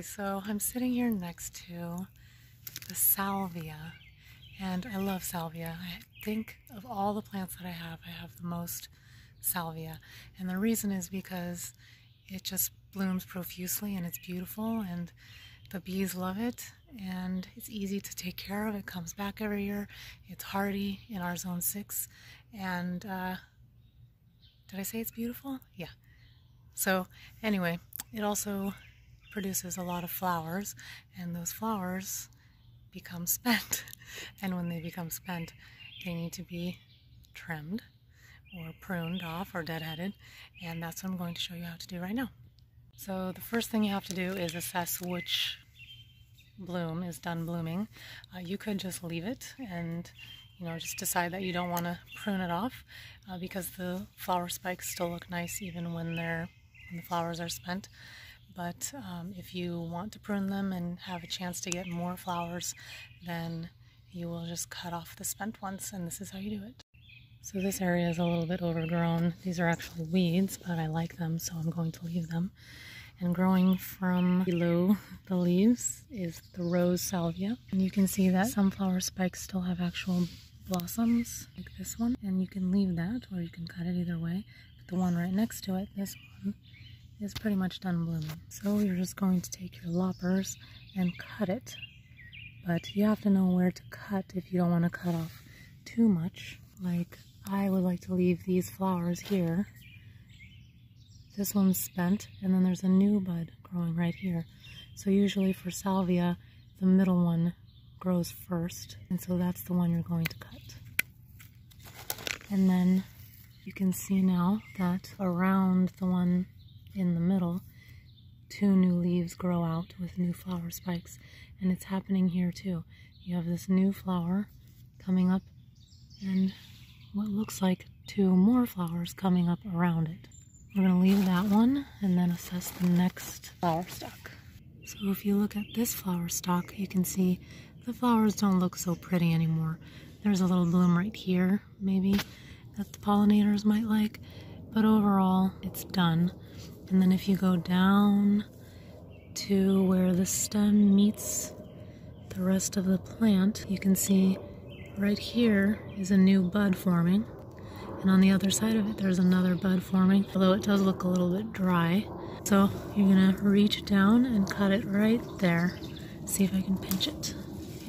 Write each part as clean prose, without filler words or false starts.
Okay, so I'm sitting here next to the salvia, and I love salvia. I think of all the plants that I have the most salvia. And the reason is because it just blooms profusely and it's beautiful and the bees love it and it's easy to take care of. It comes back every year. It's hardy in our zone 6. And did I say it's beautiful? Yeah. So anyway, it also produces a lot of flowers, and those flowers become spent. And when they become spent, they need to be trimmed or pruned off or deadheaded, and that's what I'm going to show you how to do right now. So the first thing you have to do is assess which bloom is done blooming. You could just leave it and just decide that you don't want to prune it off because the flower spikes still look nice even when the flowers are spent. But if you want to prune them and have a chance to get more flowers, then you will just cut off the spent ones, and this is how you do it. So this area is a little bit overgrown. These are actually weeds, but I like them, so I'm going to leave them. And growing from below the leaves is the rose salvia. And you can see that some flower spikes still have actual blossoms, like this one. And you can leave that, or you can cut it either way. But the one right next to it, this one, is pretty much done blooming. So you're just going to take your loppers and cut it. But you have to know where to cut if you don't want to cut off too much. Like, I would like to leave these flowers here. This one's spent, and then there's a new bud growing right here. So usually for salvia, the middle one grows first, and so that's the one you're going to cut. And then you can see now that around the one in the middle, 2 new leaves grow out with new flower spikes, and it's happening here too. You have this new flower coming up and what looks like 2 more flowers coming up around it. We're going to leave that one and then assess the next flower stalk. So if you look at this flower stalk, you can see the flowers don't look so pretty anymore. There's a little bloom right here, maybe, that the pollinators might like, but overall it's done. And then if you go down to where the stem meets the rest of the plant, you can see right here is a new bud forming. And on the other side of it, there's another bud forming, although it does look a little bit dry. So you're gonna reach down and cut it right there. See if I can pinch it.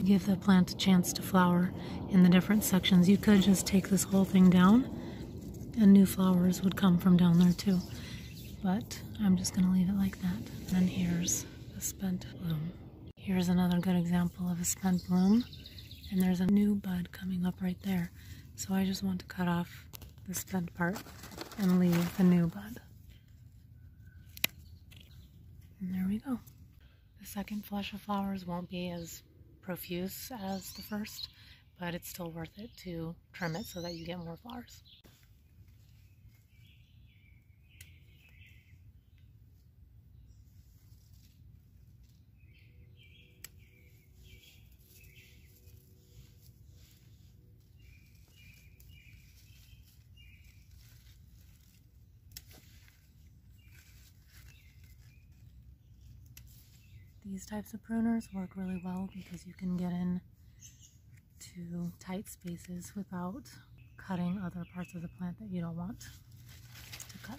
Give the plant a chance to flower in the different sections. You could just take this whole thing down and new flowers would come from down there too. But I'm just gonna leave it like that. And then here's a spent bloom. Here's another good example of a spent bloom. And there's a new bud coming up right there. So I just want to cut off the spent part and leave the new bud. And there we go. The second flush of flowers won't be as profuse as the first, but it's still worth it to trim it so that you get more flowers. These types of pruners work really well because you can get in to tight spaces without cutting other parts of the plant that you don't want to cut.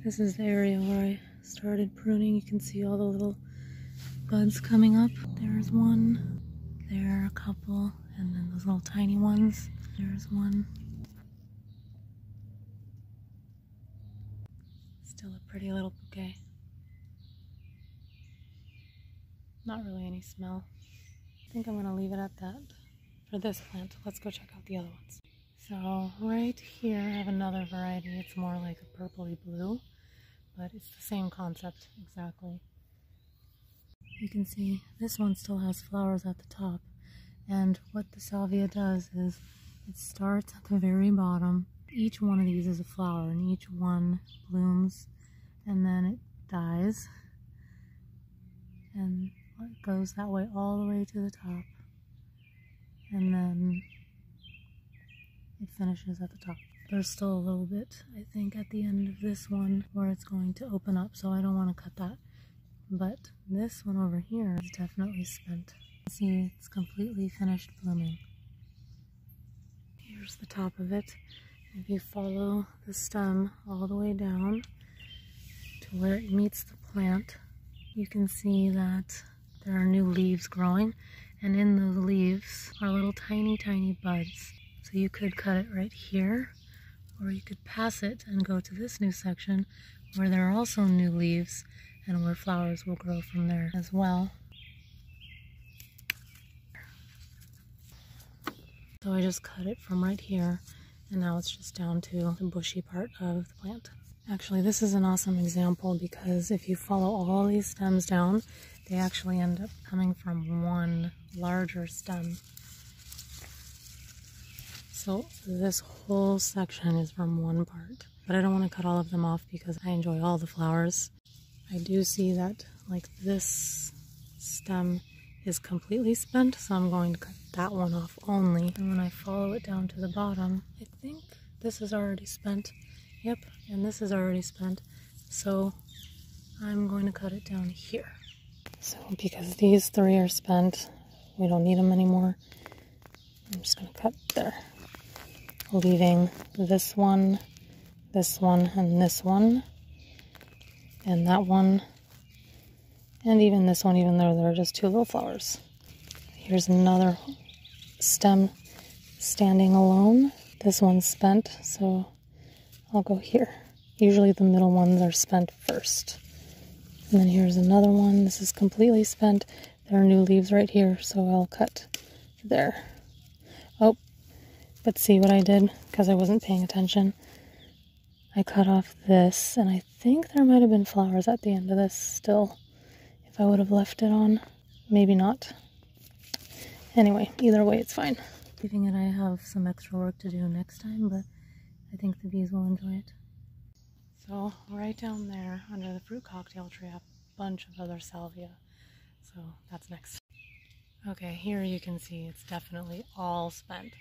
This is the area where I started pruning. You can see all the little buds coming up. There's one, there are a couple, and then those little tiny ones. There's one. Still a pretty little bouquet. Not really any smell. I think I'm going to leave it at that for this plant. Let's go check out the other ones. So right here I have another variety. It's more like a purpley blue, but it's the same concept exactly. You can see this one still has flowers at the top, and what the salvia does is it starts at the very bottom. Each one of these is a flower, and each one blooms, and then it dies, and it goes that way all the way to the top, and then it finishes at the top. There's still a little bit, I think, at the end of this one where it's going to open up, so I don't want to cut that. But this one over here is definitely spent. See, it's completely finished blooming. Here's the top of it. If you follow the stem all the way down to where it meets the plant, you can see that there are new leaves growing, and in those leaves are little tiny buds. So you could cut it right here, or you could pass it and go to this new section where there are also new leaves and where flowers will grow from there as well. So I just cut it from right here, and now it's just down to the bushy part of the plant. Actually, this is an awesome example because if you follow all these stems down, they actually end up coming from one larger stem. So this whole section is from one part, but I don't want to cut all of them off because I enjoy all the flowers. I do see that like this stem is completely spent, so I'm going to cut that one off only. And when I follow it down to the bottom, I think this is already spent. Yep, and this is already spent. So I'm going to cut it down here. So because these three are spent, we don't need them anymore. I'm just going to cut there, leaving this one, and this one, and that one, and even this one, even though there are just two little flowers. Here's another stem standing alone. This one's spent, so I'll go here. Usually the middle ones are spent first. And then here's another one. This is completely spent. There are new leaves right here, so I'll cut there. Oh, but see what I did? Because I wasn't paying attention. I cut off this, and I think there might have been flowers at the end of this still. If I would have left it on, maybe not. Anyway, either way, it's fine. Leaving it, I have some extra work to do next time, but I think the bees will enjoy it. So right down there under the fruit cocktail tree, I have a bunch of other salvia. So that's next. Okay, here you can see it's definitely all spent.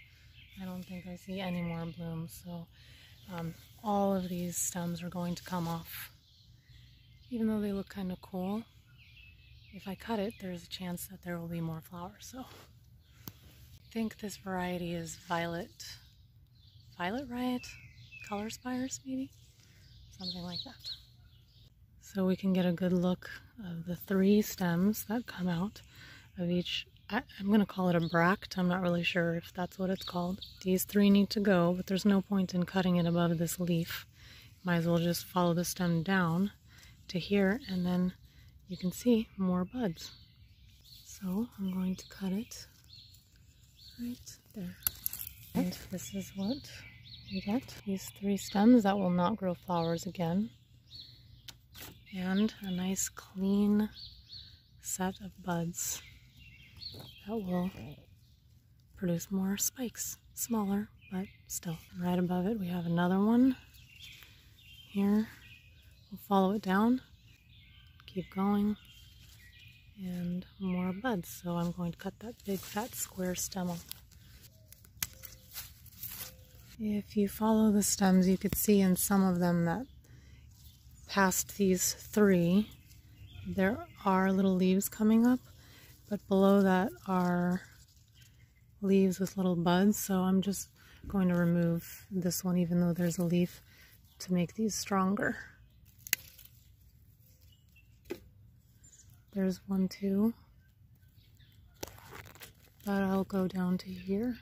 I don't think I see any more blooms, so all of these stems are going to come off. Even though they look kind of cool, if I cut it, there's a chance that there will be more flowers. So I think this variety is Violet Riot? Color Spires, maybe? Something like that. So we can get a good look of the three stems that come out of each. I'm going to call it a bract. I'm not really sure if that's what it's called. These three need to go, but there's no point in cutting it above this leaf. Might as well just follow the stem down to here, and then you can see more buds. So I'm going to cut it right there. And this is what you get. These three stems that will not grow flowers again. And a nice clean set of buds that will produce more spikes. Smaller, but still. Right above it we have another one. Here, we'll follow it down, keep going, and more buds. So I'm going to cut that big fat square stem off. If you follow the stems, you could see in some of them that past these three, there are little leaves coming up, but below that are leaves with little buds, so I'm just going to remove this one even though there's a leaf to make these stronger. There's one too, but I'll go down to here.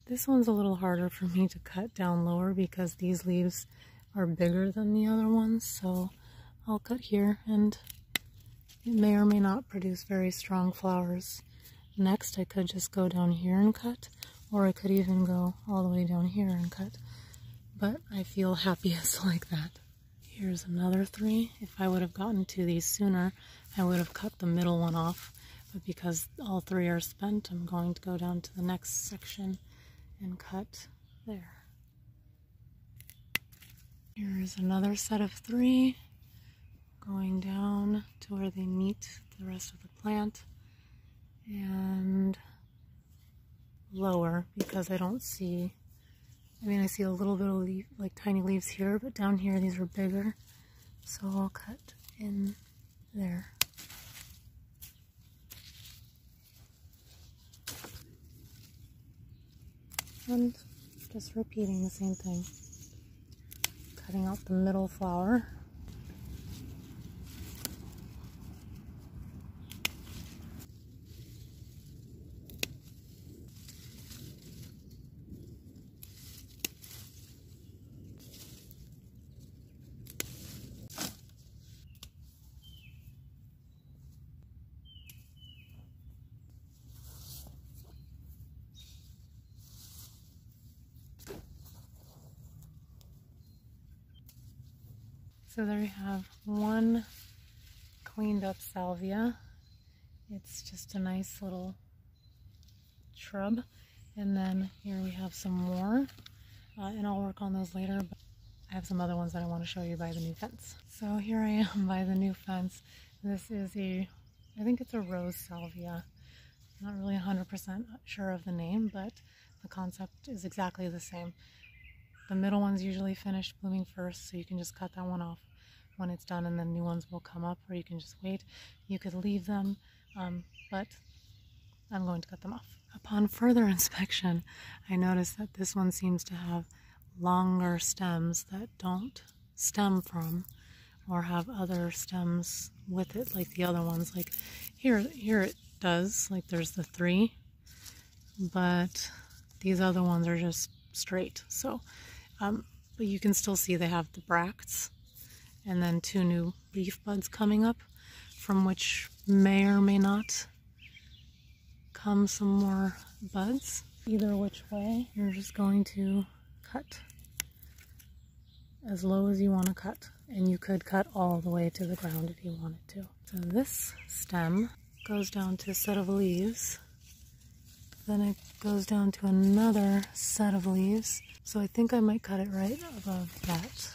This one's a little harder for me to cut down lower because these leaves are bigger than the other ones, so I'll cut here and it may or may not produce very strong flowers. Next, I could just go down here and cut, or I could even go all the way down here and cut, but I feel happiest like that. Here's another 3. If I would have gotten to these sooner, I would have cut the middle one off, but because all 3 are spent, I'm going to go down to the next section and cut there. Here's another set of 3 going down to where they meet the rest of the plant, and lower because I don't see, I see a little bit of leaf, like tiny leaves here, but down here these are bigger, so I'll cut in there. And just repeating the same thing. Cutting out the middle flower. So there we have one cleaned up salvia. It's just a nice little shrub. And then here we have some more, and I'll work on those later, but I have some other ones that I want to show you by the new fence. So here I am by the new fence. This is I think it's a rose salvia. I'm not really 100% sure of the name, but the concept is exactly the same. The middle one's usually finished blooming first, so you can just cut that one off when it's done, and then new ones will come up, or you can just wait. You could leave them, but I'm going to cut them off. Upon further inspection, I noticed that this one seems to have longer stems that don't stem from or have other stems with it like the other ones. Like here it does, like there's the 3, but these other ones are just straight. So but you can still see they have the bracts and then 2 new leaf buds coming up, from which may or may not come some more buds. Either which way, you're just going to cut as low as you want to cut, and you could cut all the way to the ground if you wanted to. So this stem goes down to a set of leaves, then it goes down to another set of leaves. So I think I might cut it right above that.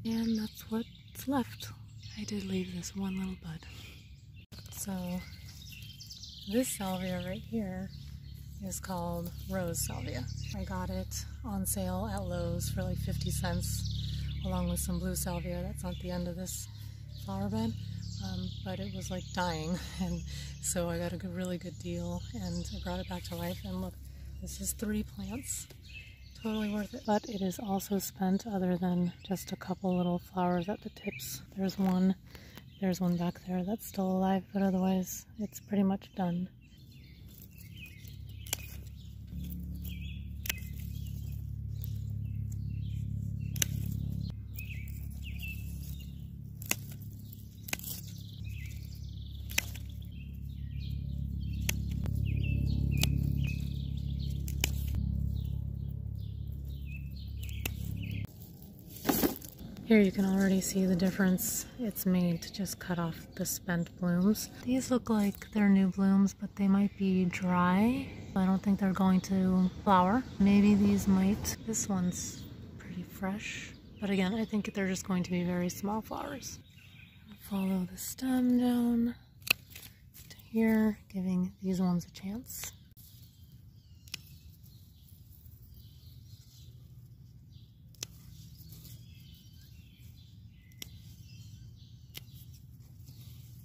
And that's what's left. I did leave this one little bud. So this salvia right here is called rose salvia. I got it on sale at Lowe's for like 50 cents, along with some blue salvia that's at the end of this flower bed. But it was like dying, and so I got a really good deal, and I brought it back to life. And look, this is 3 plants. Totally worth it. But it is also spent, other than just a couple little flowers at the tips. There's one back there that's still alive, but otherwise it's pretty much done. Here you can already see the difference it's made to just cut off the spent blooms. These look like they're new blooms, but they might be dry. I don't think they're going to flower. Maybe these might. This one's pretty fresh. But again, I think they're just going to be very small flowers. Follow the stem down to here, giving these ones a chance.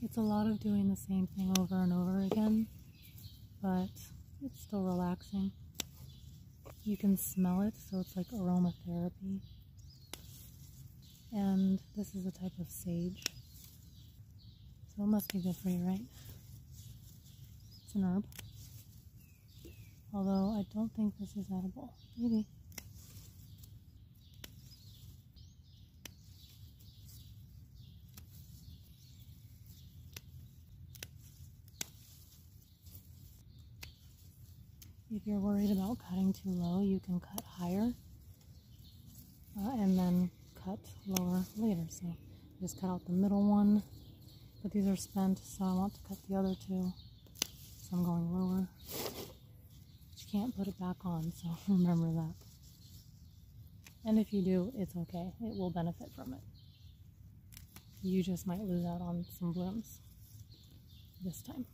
It's a lot of doing the same thing over and over again, but it's still relaxing. you can smell it, so it's like aromatherapy. And this is a type of sage. So it must be good for you, right? It's an herb. Although I don't think this is edible. Maybe. If you're worried about cutting too low, you can cut higher and then cut lower later. So just cut out the middle one, but these are spent, so I want to cut the other two. So I'm going lower. But you can't put it back on, so remember that. And if you do, it's okay. It will benefit from it. You just might lose out on some blooms this time.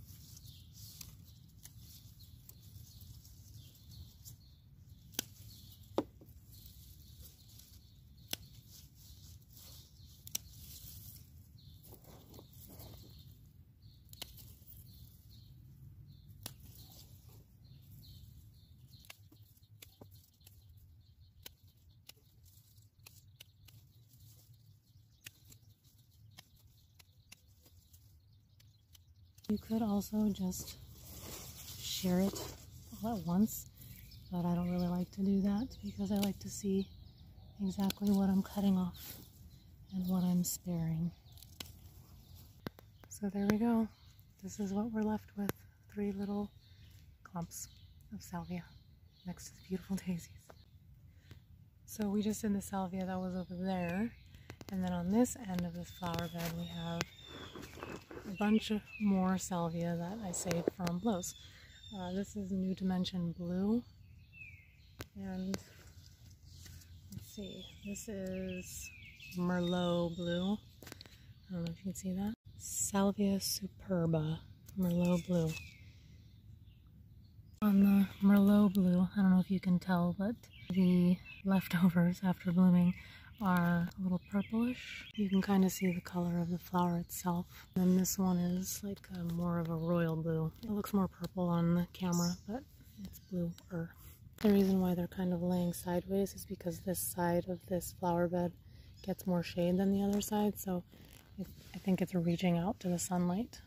You could also just share it all at once, but I don't really like to do that because I like to see exactly what I'm cutting off and what I'm sparing. So there we go. This is what we're left with. 3 little clumps of salvia next to the beautiful daisies. So we just did the salvia that was over there, and then on this end of this flower bed we have a bunch of more salvia that I saved from blows. This is New Dimension Blue, and let's see, this is Merlot Blue. I don't know if you can see that. Salvia Superba, Merlot Blue. On the Merlot Blue, I don't know if you can tell, but the leftovers after blooming are a little purplish. You can kind of see the color of the flower itself. And this one is like more of a royal blue. It looks more purple on the camera, but it's bluer. The reason why they're kind of laying sideways is because this side of this flower bed gets more shade than the other side, so I think it's reaching out to the sunlight.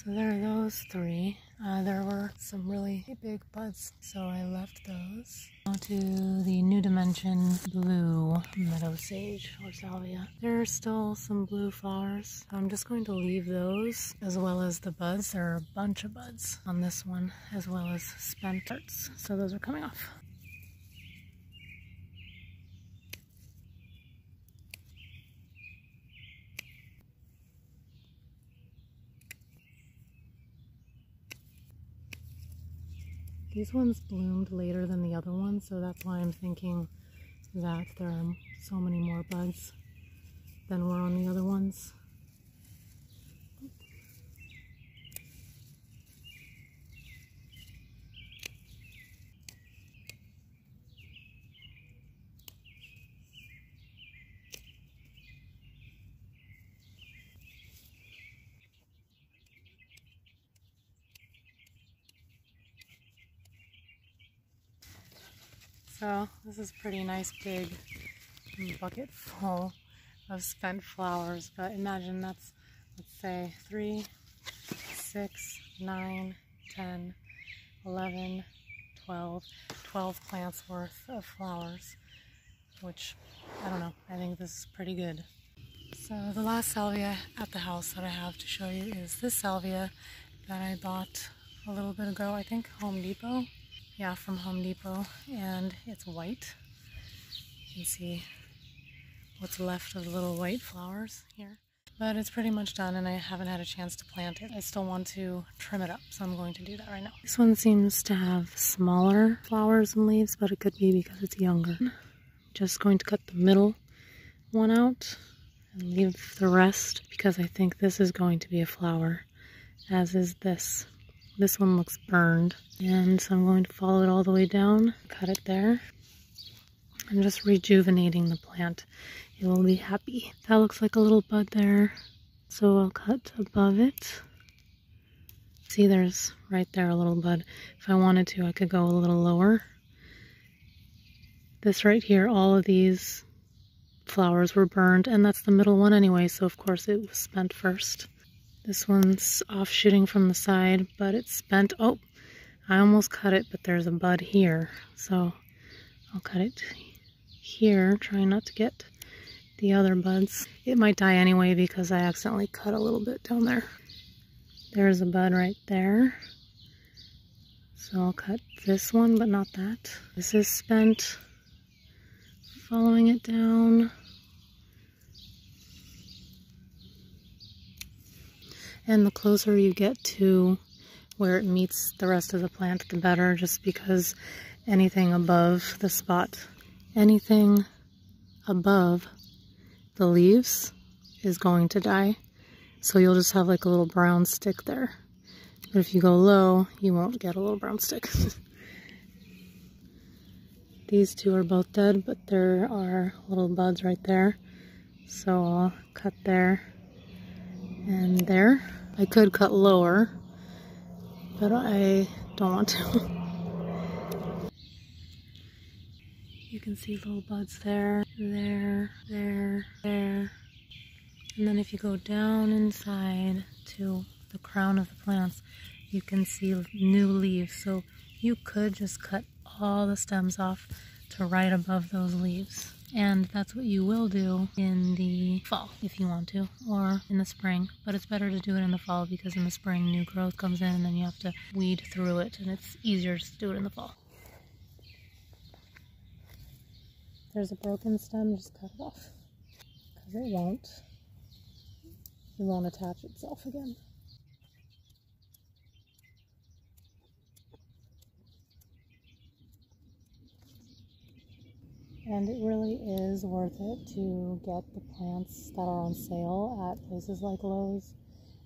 So there are those 3. There were some really big buds, so I left those. Now to the New Dimension Blue Meadow Sage or Salvia. There are still some blue flowers. I'm just going to leave those as well as the buds. There are a bunch of buds on this one as well as spent parts, so those are coming off. These ones bloomed later than the other ones, so that's why I'm thinking that there are so many more buds than were on the other ones. So this is a pretty nice big bucket full of spent flowers, but imagine that's, let's say, 3, 6, 9, 10, 11, 12 plants worth of flowers, which, I don't know, I think this is pretty good. So the last salvia at the house that I have to show you is this salvia that I bought a little bit ago, I think Home Depot. Yeah, from Home Depot, and it's white. You can see what's left of the little white flowers here. But it's pretty much done, and I haven't had a chance to plant it. I still want to trim it up, so I'm going to do that right now. This one seems to have smaller flowers and leaves, but it could be because it's younger. Just going to cut the middle one out, and leave the rest because I think this is going to be a flower, as is this. This one looks burned, and so I'm going to follow it all the way down, cut it there. I'm just rejuvenating the plant. It will be happy. That looks like a little bud there, so I'll cut above it. See, there's right there a little bud. If I wanted to, I could go a little lower. This right here, all of these flowers were burned, and that's the middle one anyway, so of course it was spent first. This one's offshooting from the side, but it's spent. Oh, I almost cut it, but there's a bud here, so I'll cut it here, trying not to get the other buds. It might die anyway because I accidentally cut a little bit down there. There's a bud right there. So I'll cut this one, but not that. This is spent. Following it down. And the closer you get to where it meets the rest of the plant, the better, just because anything above the spot, anything above the leaves is going to die. So you'll just have like a little brown stick there. But if you go low, you won't get a little brown stick. These two are both dead, but there are little buds right there. So I'll cut there and there. I could cut lower, but I don't want to. You can see little buds there, there, there, there. And then if you go down inside to the crown of the plants, you can see new leaves. So you could just cut all the stems off to right above those leaves. And that's what you will do in the fall if you want to, or in the spring. But it's better to do it in the fall because in the spring new growth comes in and then you have to weed through it, and it's easier to do it in the fall. There's a broken stem, just cut it off because it won't attach itself again. And it really is worth it to get the plants that are on sale at places like Lowe's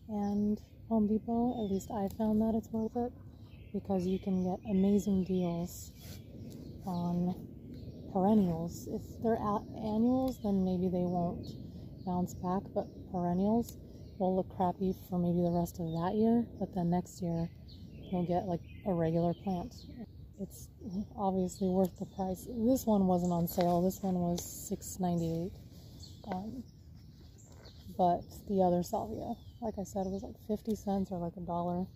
and Home Depot. At least I found that it's worth it because you can get amazing deals on perennials. If they're annuals, then maybe they won't bounce back, but perennials will look crappy for maybe the rest of that year, but then next year you'll get like a regular plant. It's obviously worth the price. This one wasn't on sale. This one was $6.98. But the other salvia, like I said, was like 50 cents or like $1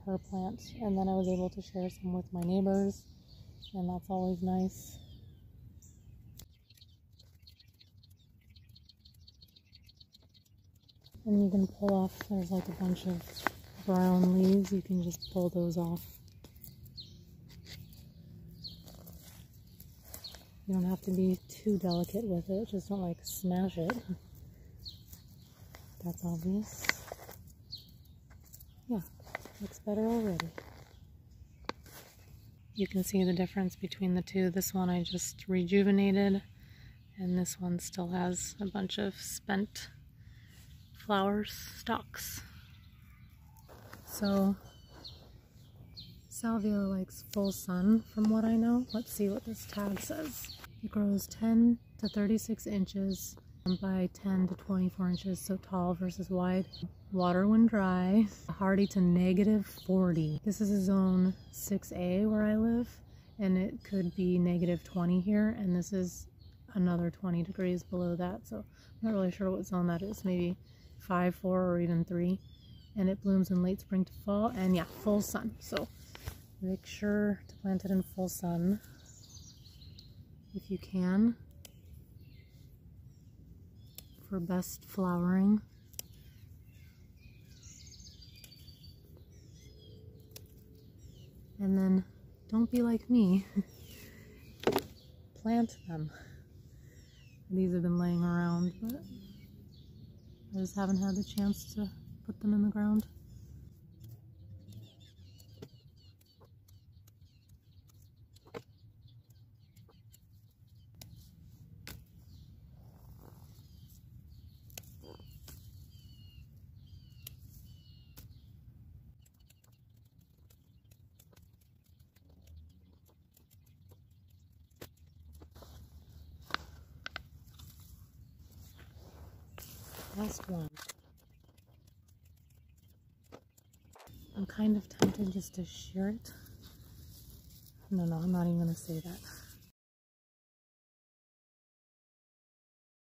per plant. And then I was able to share some with my neighbors, and that's always nice. And you can pull off, there's like a bunch of brown leaves, you can just pull those off. You don't have to be too delicate with it, just don't like smash it. That's obvious. Yeah, looks better already. You can see the difference between the two. This one I just rejuvenated, and this one still has a bunch of spent flowers, stalks. So salvia likes full sun from what I know. Let's see what this tag says. It grows 10 to 36 inches by 10 to 24 inches, so tall versus wide. Water when dry, hardy to -40. This is a zone 6A where I live, and it could be -20 here, and this is another 20 degrees below that, so I'm not really sure what zone that is, maybe 5, 4, or even 3. And it blooms in late spring to fall, and yeah, full sun. So make sure to plant it in full sun if you can for best flowering. And then don't be like me. Plant them. These have been laying around, but I just haven't had the chance to put them in the ground. Last one. I'm kind of tempted just to shear it. No, I'm not even going to say that.